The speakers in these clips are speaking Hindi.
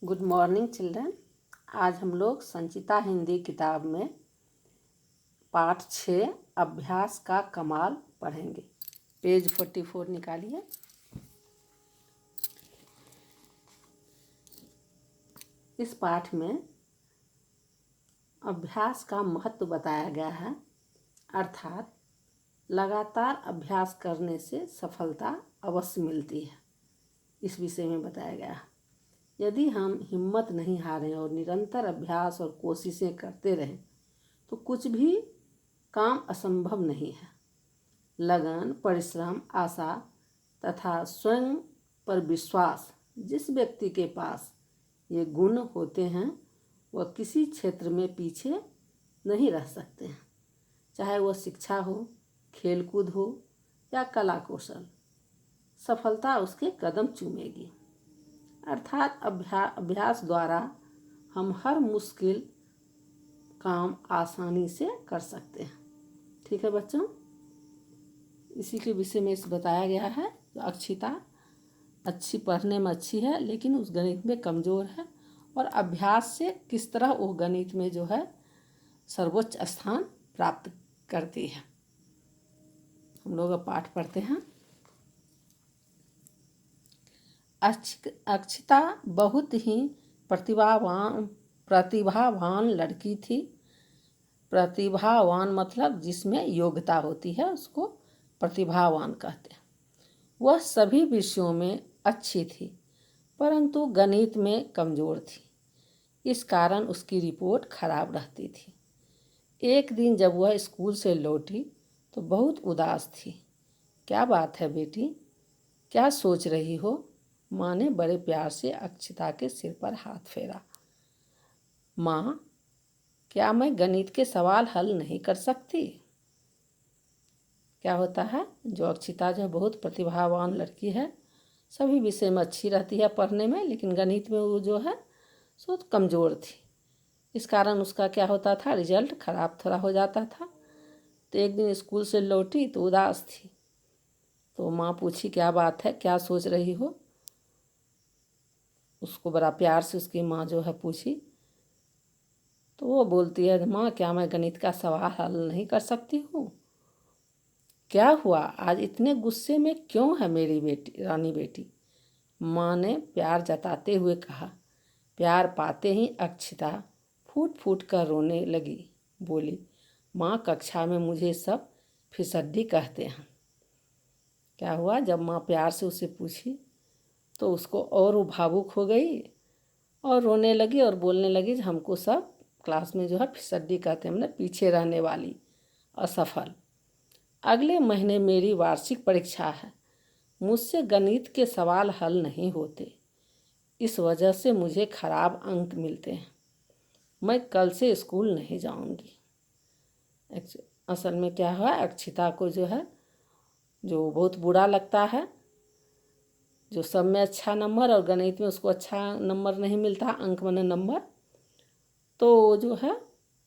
Good morning children. आज हम लोग संचिता हिंदी किताब में पाठ 6 अभ्यास का कमाल पढ़ेंगे। पेज 44 निकालिए। इस पाठ में अभ्यास का महत्व बताया गया है, अर्थात लगातार अभ्यास करने से सफलता अवश्य मिलती है। इस विषय में बताया गया है, यदि हम हिम्मत नहीं हारें और निरंतर अभ्यास और कोशिशें करते रहें तो कुछ भी काम असंभव नहीं है। लगन, परिश्रम, आशा तथा स्वयं पर विश्वास जिस व्यक्ति के पास ये गुण होते हैं वह किसी क्षेत्र में पीछे नहीं रह सकते हैं, चाहे वह शिक्षा हो, खेलकूद हो या कला कौशल। सफलता उसके कदम चूमेगी। अर्थात अभ्यास द्वारा हम हर मुश्किल काम आसानी से कर सकते हैं। ठीक है बच्चों, इसी के विषय में इस बताया गया है। तो अक्षिता अच्छी पढ़ने में अच्छी है लेकिन उस गणित में कमज़ोर है, और अभ्यास से किस तरह वो गणित में जो है सर्वोच्च स्थान प्राप्त करती है। हम लोग अब पाठ पढ़ते हैं। अक्षिता बहुत ही प्रतिभावान लड़की थी। प्रतिभावान मतलब जिसमें योग्यता होती है उसको प्रतिभावान कहते हैं। वह सभी विषयों में अच्छी थी परंतु गणित में कमज़ोर थी। इस कारण उसकी रिपोर्ट खराब रहती थी। एक दिन जब वह स्कूल से लौटी तो बहुत उदास थी। क्या बात है बेटी, क्या सोच रही हो? माँ ने बड़े प्यार से अक्षिता के सिर पर हाथ फेरा। माँ, क्या मैं गणित के सवाल हल नहीं कर सकती? क्या होता है, जो अक्षिता जो बहुत प्रतिभावान लड़की है, सभी विषय में अच्छी रहती है पढ़ने में, लेकिन गणित में वो जो है सो कमज़ोर थी। इस कारण उसका क्या होता था, रिजल्ट खराब थोड़ा हो जाता था। तो एक दिन स्कूल से लौटी तो उदास थी। तो माँ पूछी, क्या बात है, क्या सोच रही हो? उसको बड़ा प्यार से उसकी माँ जो है पूछी तो वो बोलती है, माँ क्या मैं गणित का सवाल हल नहीं कर सकती हूँ? क्या हुआ, आज इतने गुस्से में क्यों है मेरी बेटी, रानी बेटी? माँ ने प्यार जताते हुए कहा। प्यार पाते ही अक्षिता फूट फूट कर रोने लगी। बोली, माँ कक्षा में मुझे सब फिसड्डी कहते हैं। क्या हुआ, जब माँ प्यार से उसे पूछी तो उसको और वो भावुक हो गई और रोने लगी और बोलने लगी, हमको सब क्लास में जो है फिसड्डी कहते हैं, मतलब पीछे रहने वाली, असफल। अगले महीने मेरी वार्षिक परीक्षा है। मुझसे गणित के सवाल हल नहीं होते, इस वजह से मुझे खराब अंक मिलते हैं। मैं कल से स्कूल नहीं जाऊंगी। असल में क्या हुआ, अक्षिता को जो है जो बहुत बुरा लगता है, जो सब में अच्छा नंबर और गणित में उसको अच्छा नंबर नहीं मिलता, अंक माने नंबर, तो जो है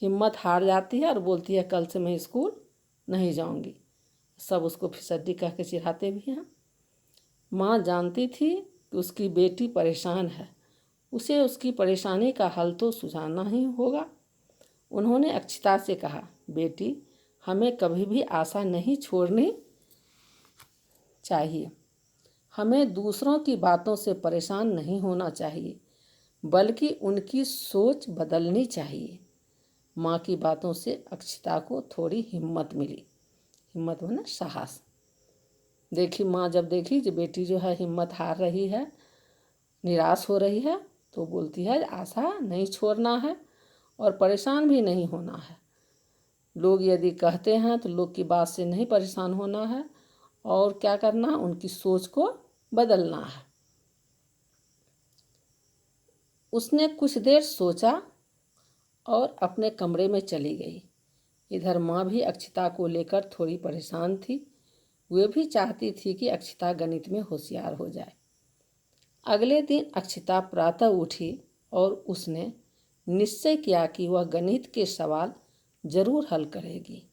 हिम्मत हार जाती है और बोलती है कल से मैं स्कूल नहीं जाऊंगी। सब उसको फिसड्डी कह के चिढ़ाते भी हैं। माँ जानती थी कि उसकी बेटी परेशान है, उसे उसकी परेशानी का हल तो सुझाना ही होगा। उन्होंने अक्षिता से कहा, बेटी हमें कभी भी आशा नहीं छोड़नी चाहिए। हमें दूसरों की बातों से परेशान नहीं होना चाहिए, बल्कि उनकी सोच बदलनी चाहिए। माँ की बातों से अक्षिता को थोड़ी हिम्मत मिली। हिम्मत माने साहस। देखी माँ जब देखी कि बेटी जो है हिम्मत हार रही है, निराश हो रही है, तो बोलती है आशा नहीं छोड़ना है और परेशान भी नहीं होना है। लोग यदि कहते हैं तो लोग की बात से नहीं परेशान होना है, और क्या करना, उनकी सोच को बदलना है। उसने कुछ देर सोचा और अपने कमरे में चली गई। इधर माँ भी अक्षिता को लेकर थोड़ी परेशान थी। वे भी चाहती थी कि अक्षिता गणित में होशियार हो जाए। अगले दिन अक्षिता प्रातः उठी और उसने निश्चय किया कि वह गणित के सवाल जरूर हल करेगी।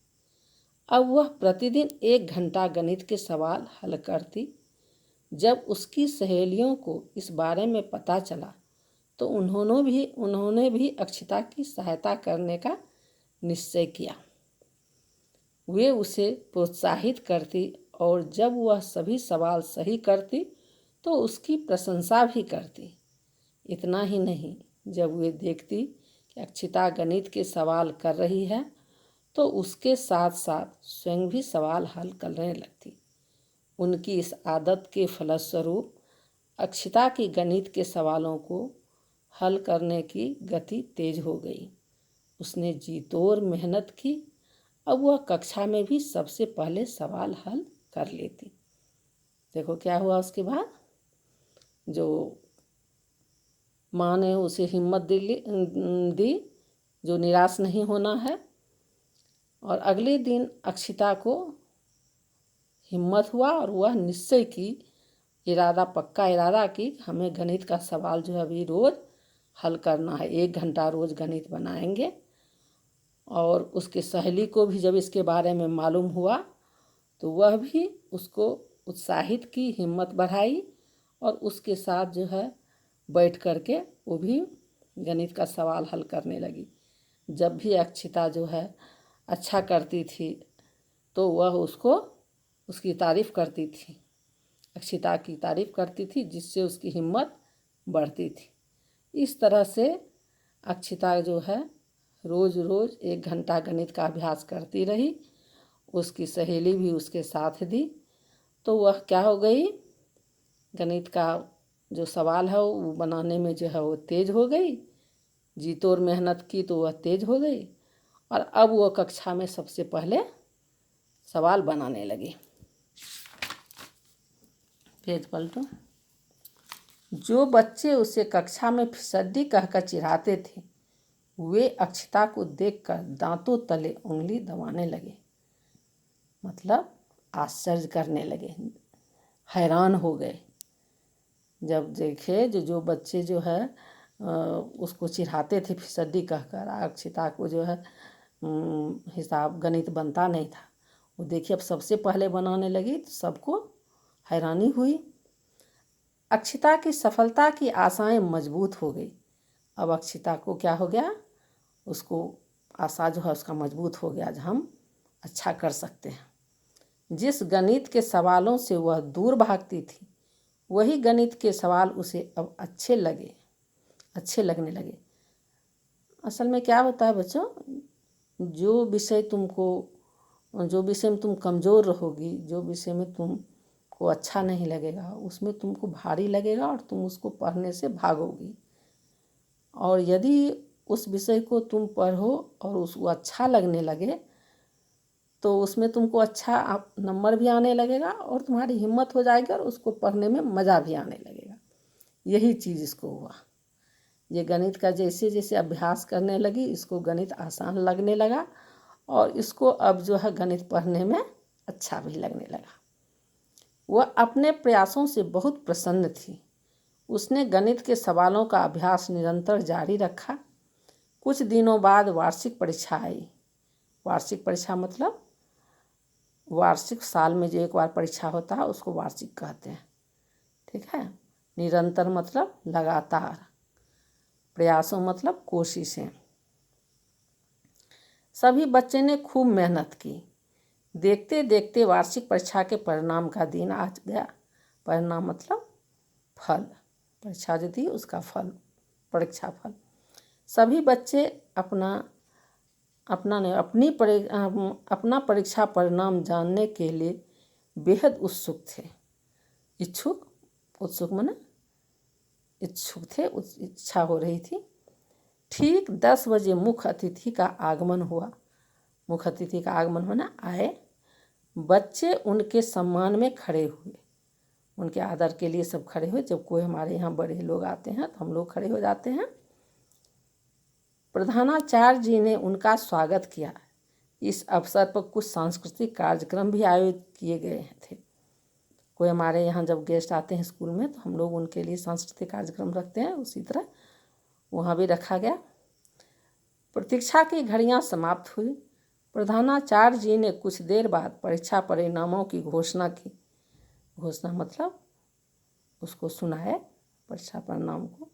अब वह प्रतिदिन 1 घंटा गणित के सवाल हल करती। जब उसकी सहेलियों को इस बारे में पता चला तो उन्होंने भी अक्षिता की सहायता करने का निश्चय किया। वे उसे प्रोत्साहित करती और जब वह सभी सवाल सही करती तो उसकी प्रशंसा भी करती। इतना ही नहीं, जब वे देखती कि अक्षिता गणित के सवाल कर रही है तो उसके साथ साथ स्वयं भी सवाल हल करने लगती। उनकी इस आदत के फलस्वरूप अक्षिता की गणित के सवालों को हल करने की गति तेज हो गई। उसने जी तोड़ मेहनत की। अब वह कक्षा में भी सबसे पहले सवाल हल कर लेती। देखो क्या हुआ उसके बाद। जो माँ ने उसे हिम्मत दी जो निराश नहीं होना है। और अगले दिन अक्षिता को हिम्मत हुआ और वह निश्चय की, पक्का इरादा की हमें गणित का सवाल जो है अभी रोज़ हल करना है। 1 घंटा रोज़ गणित बनाएंगे। और उसके सहेली को भी जब इसके बारे में मालूम हुआ तो वह भी उसको उत्साहित की, हिम्मत बढ़ाई और उसके साथ जो है बैठ करके वो भी गणित का सवाल हल करने लगी। जब भी अक्षिता जो है अच्छा करती थी तो वह उसकी तारीफ़ करती थी, अक्षिता की तारीफ़ करती थी, जिससे उसकी हिम्मत बढ़ती थी। इस तरह से अक्षिता जो है रोज़ रोज़ 1 घंटा गणित का अभ्यास करती रही। उसकी सहेली भी उसके साथ दी तो वह क्या हो गई, गणित का जो सवाल है वो बनाने में जो है वो तेज हो गई। जी तोड़ मेहनत की तो वह तेज हो गई और अब वह कक्षा में सबसे पहले सवाल बनाने लगी। पेज पलटो। जो बच्चे उसे कक्षा में फिसड्डी कहकर चिढ़ाते थे वे अक्षिता को देखकर दांतों तले उंगली दबाने लगे। मतलब आश्चर्य करने लगे, हैरान हो गए जब देखे जो बच्चे जो है उसको चिढ़ाते थे फिसड्डी कहकर। अक्षिता को जो है हिसाब गणित बनता नहीं था, वो देखिए अब सबसे पहले बनाने लगी तो सबको हैरानी हुई। अक्षिता की सफलता की आशाएं मजबूत हो गई। अब अक्षिता को क्या हो गया, उसको आशा जो है उसका मजबूत हो गया, आज हम अच्छा कर सकते हैं। जिस गणित के सवालों से वह दूर भागती थी वही गणित के सवाल उसे अब अच्छे लगने लगे। असल में क्या होता है बच्चों, जो विषय में तुम कमज़ोर रहोगी, जो विषय में तुमको अच्छा नहीं लगेगा उसमें तुमको भारी लगेगा और तुम उसको पढ़ने से भागोगी। और यदि उस विषय को तुम पढ़ो और उसको अच्छा लगने लगे तो उसमें तुमको अच्छा नंबर भी आने लगेगा और तुम्हारी हिम्मत हो जाएगी और उसको पढ़ने में मज़ा भी आने लगेगा। यही चीज़ इसको हुआ। ये गणित का जैसे जैसे अभ्यास करने लगी इसको गणित आसान लगने लगा और इसको अब जो है गणित पढ़ने में अच्छा भी लगने लगा। वह अपने प्रयासों से बहुत प्रसन्न थी। उसने गणित के सवालों का अभ्यास निरंतर जारी रखा। कुछ दिनों बाद वार्षिक परीक्षा आई। वार्षिक परीक्षा मतलब वार्षिक साल में जो एक बार परीक्षा होता है उसको वार्षिक कहते हैं। ठीक है। निरंतर मतलब लगातार, प्रयासों मतलब कोशिशें। सभी बच्चे ने खूब मेहनत की। देखते देखते वार्षिक परीक्षा के परिणाम का दिन आ गया। परिणाम मतलब फल, परीक्षा जो थी उसका फल, परीक्षा फल। सभी बच्चे अपना परीक्षा परिणाम जानने के लिए बेहद उत्सुक थे। उत्सुक माने इच्छुक थे, इच्छा हो रही थी। ठीक 10 बजे मुख्य अतिथि का आगमन हुआ। मुख्य अतिथि का आगमन होना आए। बच्चे उनके सम्मान में खड़े हुए, उनके आदर के लिए सब खड़े हुए। जब कोई हमारे यहाँ बड़े लोग आते हैं तो हम लोग खड़े हो जाते हैं। प्रधानाचार्य जी ने उनका स्वागत किया। इस अवसर पर कुछ सांस्कृतिक कार्यक्रम भी आयोजित किए गए थे। कोई हमारे यहाँ जब गेस्ट आते हैं स्कूल में तो हम लोग उनके लिए सांस्कृतिक कार्यक्रम रखते हैं, उसी तरह वहाँ भी रखा गया। प्रतीक्षा की घड़ियाँ समाप्त हुई। प्रधानाचार्य जी ने कुछ देर बाद परीक्षा परिणामों की घोषणा की। घोषणा मतलब उसको सुनाए परीक्षा परिणाम को।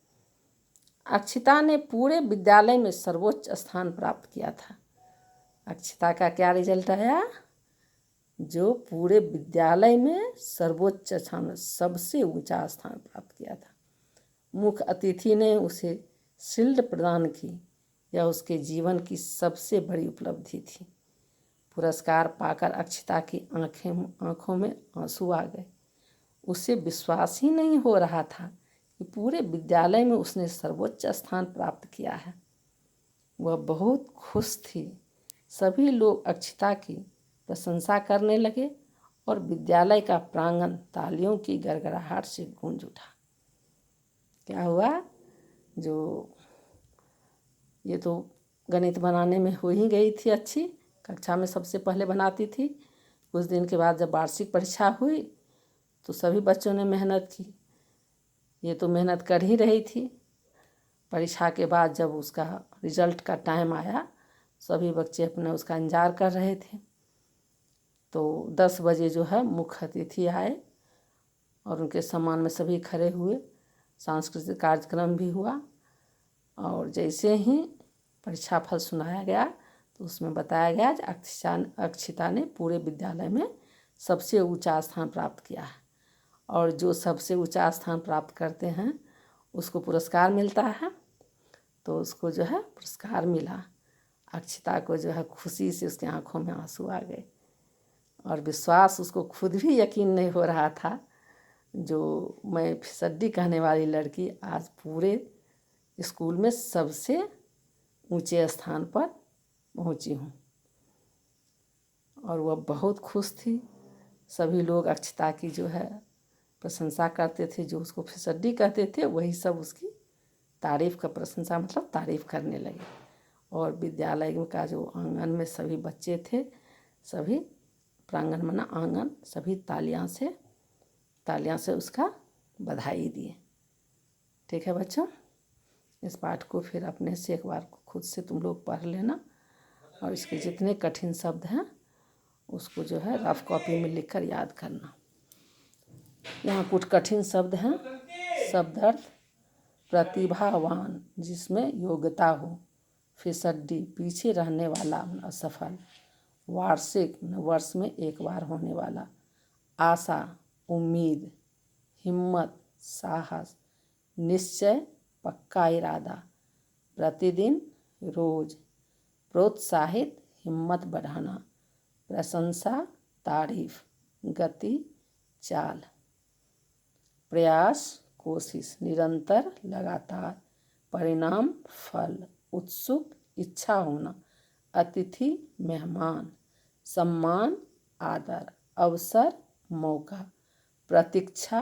अक्षिता ने पूरे विद्यालय में सर्वोच्च स्थान प्राप्त किया था। अक्षिता का क्या रिजल्ट आया? जो पूरे विद्यालय में सर्वोच्च स्थान, सबसे ऊंचा स्थान प्राप्त किया था। मुख्य अतिथि ने उसे शील्ड प्रदान की। यह उसके जीवन की सबसे बड़ी उपलब्धि थी। पुरस्कार पाकर अक्षिता की आंखों में आंसू आ गए। उसे विश्वास ही नहीं हो रहा था कि पूरे विद्यालय में उसने सर्वोच्च स्थान प्राप्त किया है। वह बहुत खुश थी। सभी लोग अक्षिता की प्रशंसा करने लगे और विद्यालय का प्रांगण तालियों की गड़गड़ाहट से गूंज उठा। क्या हुआ? जो ये तो गणित बनाने में हो ही गई थी अच्छी, कक्षा में सबसे पहले बनाती थी। कुछ दिन के बाद जब वार्षिक परीक्षा हुई तो सभी बच्चों ने मेहनत की। ये तो मेहनत कर ही रही थी। परीक्षा के बाद जब उसका रिजल्ट का टाइम आया, सभी बच्चे अपने उसका इंतजार कर रहे थे। तो 10 बजे जो है मुख्य अतिथि आए और उनके सम्मान में सभी खड़े हुए। सांस्कृतिक कार्यक्रम भी हुआ और जैसे ही परीक्षा फल सुनाया गया तो उसमें बताया गया कि अक्षिता ने पूरे विद्यालय में सबसे ऊंचा स्थान प्राप्त किया है और जो सबसे ऊंचा स्थान प्राप्त करते हैं उसको पुरस्कार मिलता है। तो उसको जो है पुरस्कार मिला। अक्षिता को जो है खुशी से उसकी आंखों में आंसू आ गए और विश्वास उसको खुद भी यकीन नहीं हो रहा था। जो मैं फिसड्डी कहने वाली लड़की आज पूरे स्कूल में सबसे ऊंचे स्थान पर पहुंची हूँ। और वह बहुत खुश थी। सभी लोग अक्षिता की जो है प्रशंसा करते थे। जो उसको फिसड्डी कहते थे वही सब उसकी तारीफ़ का प्रशंसा मतलब तारीफ़ करने लगे। और विद्यालय का जो आंगन में सभी बच्चे थे, सभी प्रांगण माना आंगन, सभी तालियां से उसका बधाई दिए। ठीक है बच्चों, इस पाठ को फिर अपने से एक बार खुद से तुम लोग पढ़ लेना और इसके जितने कठिन शब्द हैं उसको जो है रफ कॉपी में लिखकर याद करना। यहाँ कुछ कठिन शब्द हैं। शब्दार्थ: प्रतिभावान, जिसमें योग्यता हो। फिसड्डी, पीछे रहने वाला, असफल। वार्षिक, वर्ष में एक बार होने वाला। आशा, उम्मीद। हिम्मत, साहस। निश्चय, पक्का इरादा। प्रतिदिन, रोज। प्रोत्साहित, हिम्मत बढ़ाना। प्रशंसा, तारीफ। गति, चाल। प्रयास, कोशिश, निरंतर, लगातार। परिणाम, फल। उत्सुक, इच्छा होना। अतिथि, मेहमान। सम्मान, आदर। अवसर, मौका। प्रतीक्षा,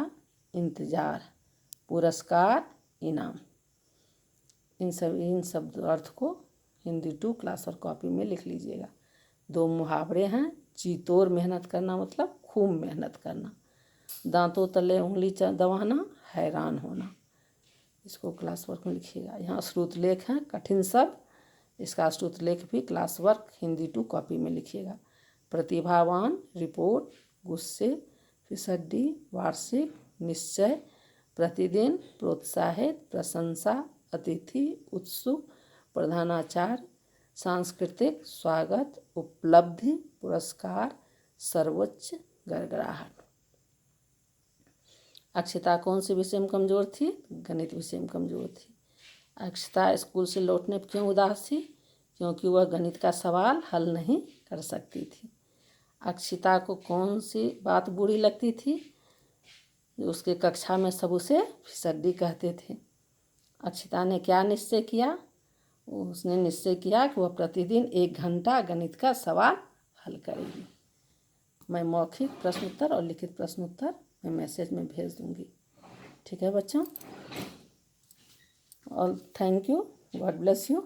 इंतजार। पुरस्कार, इनाम। इन शब्द अर्थ को हिंदी 2 क्लास और कॉपी में लिख लीजिएगा। 2 मुहावरे हैं। चीतोर मेहनत करना मतलब खूब मेहनत करना। दांतों तले उंगली दबाना, हैरान होना। इसको क्लास वर्क में लिखिएगा। यहाँ श्रुतलेख हैं, कठिन शब्द। इसका श्रुतलेख भी क्लास वर्क हिंदी 2 कॉपी में लिखिएगा। प्रतिभावान, रिपोर्ट। गुस्से, फिसड्डी, वार्षिक, निश्चय, प्रतिदिन, प्रोत्साहित, प्रशंसा, अतिथि, उत्सुक, प्रधानाचार्य, सांस्कृतिक, स्वागत, उपलब्धि, पुरस्कार, सर्वोच्च, गड़गड़ाहट। अक्षिता कौन से विषय में कमज़ोर थी? गणित विषय में कमज़ोर थी। अक्षिता स्कूल से लौटने पर क्यों उदास थी? क्योंकि वह गणित का सवाल हल नहीं कर सकती थी। अक्षिता को कौन सी बात बुरी लगती थी? उसके कक्षा में सब उसे फिसड्डी कहते थे। अक्षिता ने क्या निश्चय किया? उसने निश्चय किया कि वह प्रतिदिन 1 घंटा गणित का सवाल हल करेगी। मैं मौखिक प्रश्न उत्तर और लिखित प्रश्न उत्तर मैं मैसेज में भेज दूंगी। ठीक है बच्चों, और thank you, God bless you.